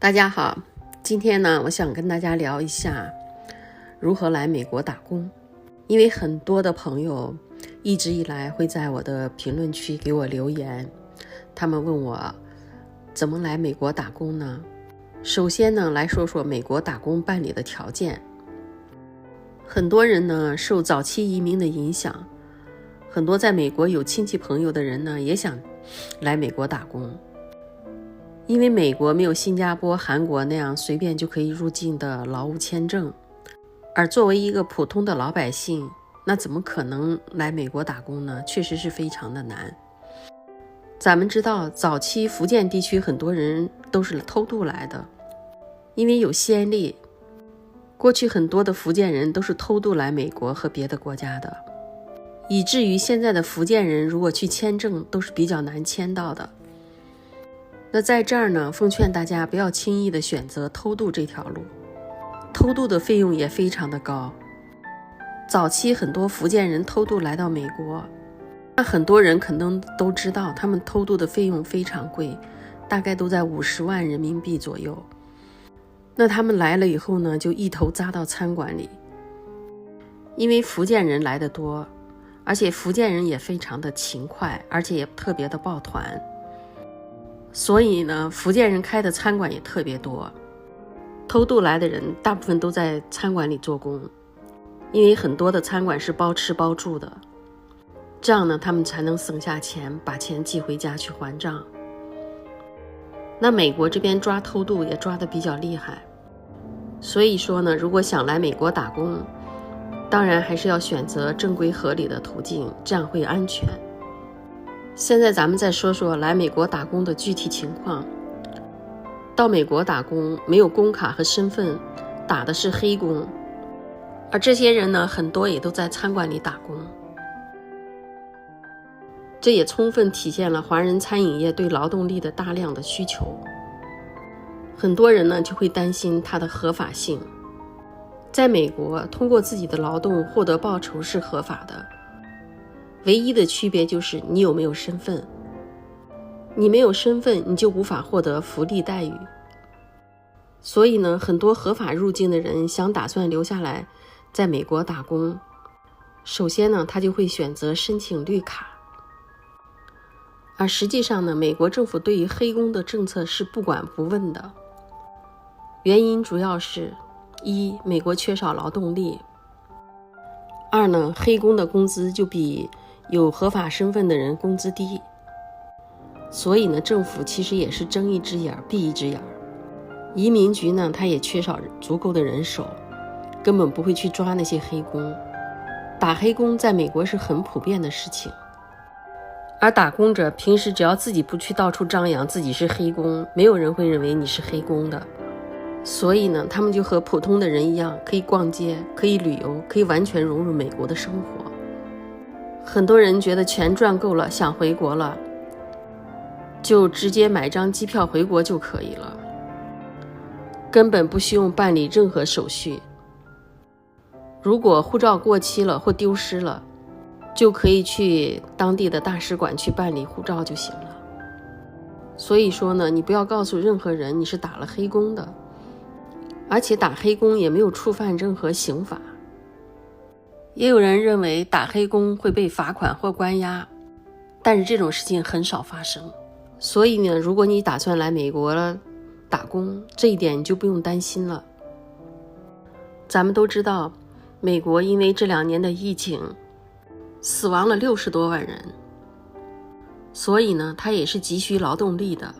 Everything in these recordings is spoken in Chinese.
大家好，今天呢，我想跟大家聊一下如何来美国打工。因为很多的朋友一直以来会在我的评论区给我留言，他们问我怎么来美国打工呢？首先呢，来说说美国打工办理的条件。很多人呢受早期移民的影响，很多在美国有亲戚朋友的人呢也想来美国打工。因为美国没有新加坡、韩国那样随便就可以入境的劳务签证，而作为一个普通的老百姓，那怎么可能来美国打工呢？确实是非常的难。咱们知道，早期福建地区很多人都是偷渡来的，因为有先例，过去很多的福建人都是偷渡来美国和别的国家的，以至于现在的福建人如果去签证都是比较难签到的。那在这儿呢，奉劝大家不要轻易的选择偷渡这条路，偷渡的费用也非常的高。早期很多福建人偷渡来到美国，那很多人可能都知道，他们偷渡的费用非常贵，大概都在50万人民币左右。那他们来了以后呢，就一头扎到餐馆里，因为福建人来的多，而且福建人也非常的勤快，而且也特别的抱团。所以呢，福建人开的餐馆也特别多，偷渡来的人大部分都在餐馆里做工，因为很多的餐馆是包吃包住的，这样呢，他们才能省下钱，把钱寄回家去还账。那美国这边抓偷渡也抓得比较厉害，所以说呢，如果想来美国打工，当然还是要选择正规合理的途径，这样会安全。现在咱们再说说来美国打工的具体情况。到美国打工没有工卡和身份，打的是黑工，而这些人呢，很多也都在餐馆里打工。这也充分体现了华人餐饮业对劳动力的大量的需求。很多人呢就会担心它的合法性。在美国，通过自己的劳动获得报酬是合法的，唯一的区别就是你有没有身份。你没有身份，你就无法获得福利待遇。所以呢，很多合法入境的人想打算留下来在美国打工，首先呢，他就会选择申请绿卡。而实际上呢，美国政府对于黑工的政策是不管不问的。原因主要是：一，美国缺少劳动力；二呢，黑工的工资就比有合法身份的人工资低。所以呢，政府其实也是睁一只眼闭一只眼。移民局呢，它也缺少足够的人手，根本不会去抓那些黑工。打黑工在美国是很普遍的事情。而打工者平时只要自己不去到处张扬自己是黑工，没有人会认为你是黑工的。所以呢，他们就和普通的人一样，可以逛街，可以旅游，可以完全融入美国的生活。很多人觉得钱赚够了，想回国了，就直接买张机票回国就可以了，根本不需要办理任何手续。如果护照过期了或丢失了，就可以去当地的大使馆去办理护照就行了。所以说呢，你不要告诉任何人你是打了黑工的，而且打黑工也没有触犯任何刑法。也有人认为打黑工会被罚款或关押，但是这种事情很少发生。所以呢，如果你打算来美国打工，这一点你就不用担心了。咱们都知道，美国因为这2年的疫情死亡了60多万人，所以呢，它也是急需劳动力的。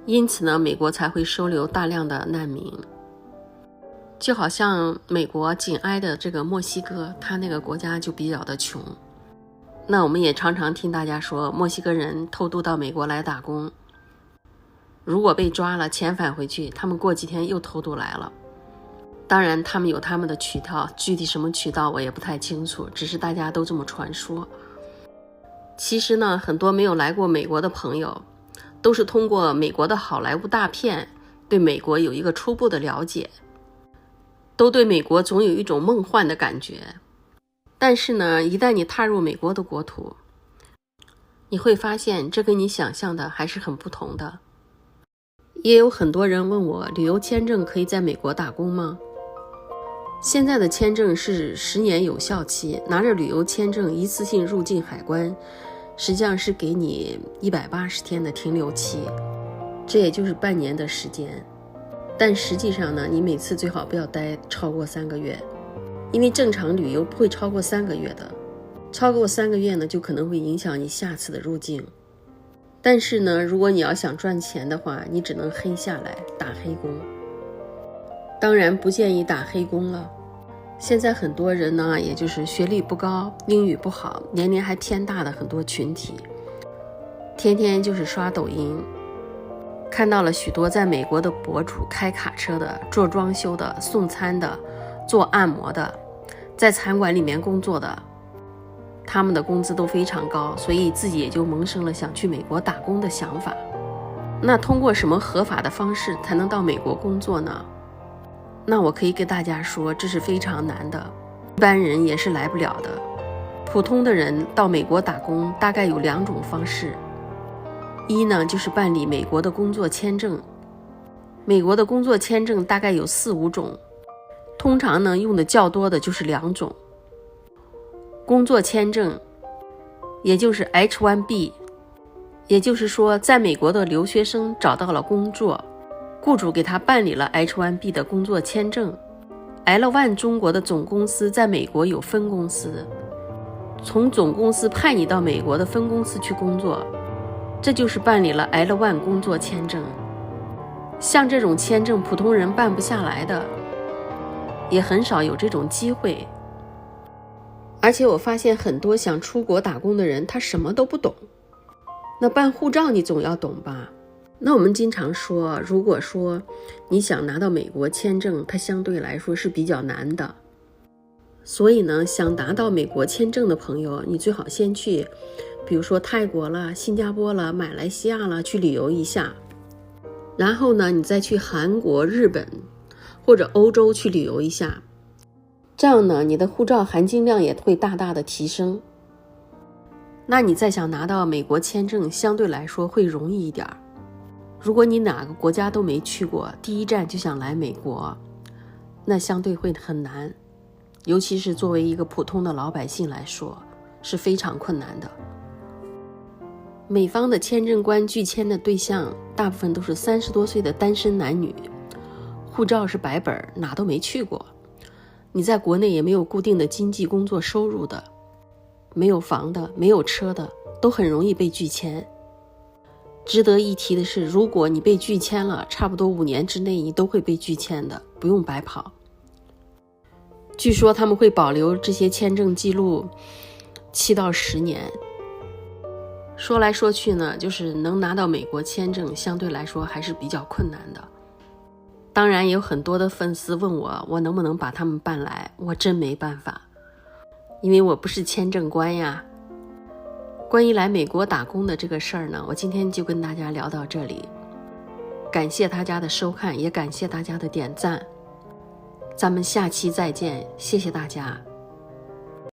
因此呢，美国才会收留大量的难民。就好像美国紧挨的这个墨西哥，它那个国家就比较的穷。那我们也常常听大家说，墨西哥人偷渡到美国来打工，如果被抓了遣返回去，他们过几天又偷渡来了。当然他们有他们的渠道，具体什么渠道我也不太清楚，只是大家都这么传说。其实呢，很多没有来过美国的朋友都是通过美国的好莱坞大片对美国有一个初步的了解，都对美国总有一种梦幻的感觉。但是呢，一旦你踏入美国的国土，你会发现这跟你想象的还是很不同的。也有很多人问我，旅游签证可以在美国打工吗？现在的签证是10年有效期，拿着旅游签证一次性入境海关，实际上是给你180天的停留期，这也就是半年的时间。但实际上呢，你每次最好不要待超过3个月，因为正常旅游不会超过3个月的，超过3个月呢，就可能会影响你下次的入境。但是呢，如果你要想赚钱的话，你只能黑下来打黑工。当然不建议打黑工了。现在很多人呢，也就是学历不高，英语不好，年龄还偏大的很多群体，天天就是刷抖音，看到了许多在美国的博主，开卡车的，做装修的，送餐的，做按摩的，在餐馆里面工作的，他们的工资都非常高，所以自己也就萌生了想去美国打工的想法。那通过什么合法的方式才能到美国工作呢？那我可以给大家说，这是非常难的，一般人也是来不了的。普通的人到美国打工大概有2种方式，一呢就是办理美国的工作签证，美国的工作签证大概有4、5种，通常呢用的较多的就是2种。工作签证，也就是 H1B， 也就是说在美国的留学生找到了工作，雇主给他办理了 H1B 的工作签证。L1 中国的总公司在美国有分公司，从总公司派你到美国的分公司去工作，这就是办理了 L1 工作签证。像这种签证普通人办不下来的，也很少有这种机会。而且我发现很多想出国打工的人，他什么都不懂。那办护照你总要懂吧？那我们经常说，如果说你想拿到美国签证，它相对来说是比较难的。所以呢，想拿到美国签证的朋友，你最好先去，比如说泰国啦、新加坡啦、马来西亚啦去旅游一下。然后呢，你再去韩国、日本或者欧洲去旅游一下。这样呢，你的护照含金量也会大大的提升。那你再想拿到美国签证，相对来说会容易一点。如果你哪个国家都没去过，第一站就想来美国，那相对会很难，尤其是作为一个普通的老百姓来说，是非常困难的。美方的签证官拒签的对象，大部分都是30多岁的单身男女，护照是白本，哪都没去过。你在国内也没有固定的经济工作收入的，没有房的，没有车的，都很容易被拒签。值得一提的是，如果你被拒签了，差不多5年之内你都会被拒签的，不用白跑。据说他们会保留这些签证记录7到10年。说来说去呢，就是能拿到美国签证，相对来说还是比较困难的。当然也有很多的粉丝问我能不能把他们办来，我真没办法，因为我不是签证官呀。关于来美国打工的这个事儿呢，我今天就跟大家聊到这里，感谢大家的收看，也感谢大家的点赞，咱们下期再见，谢谢大家。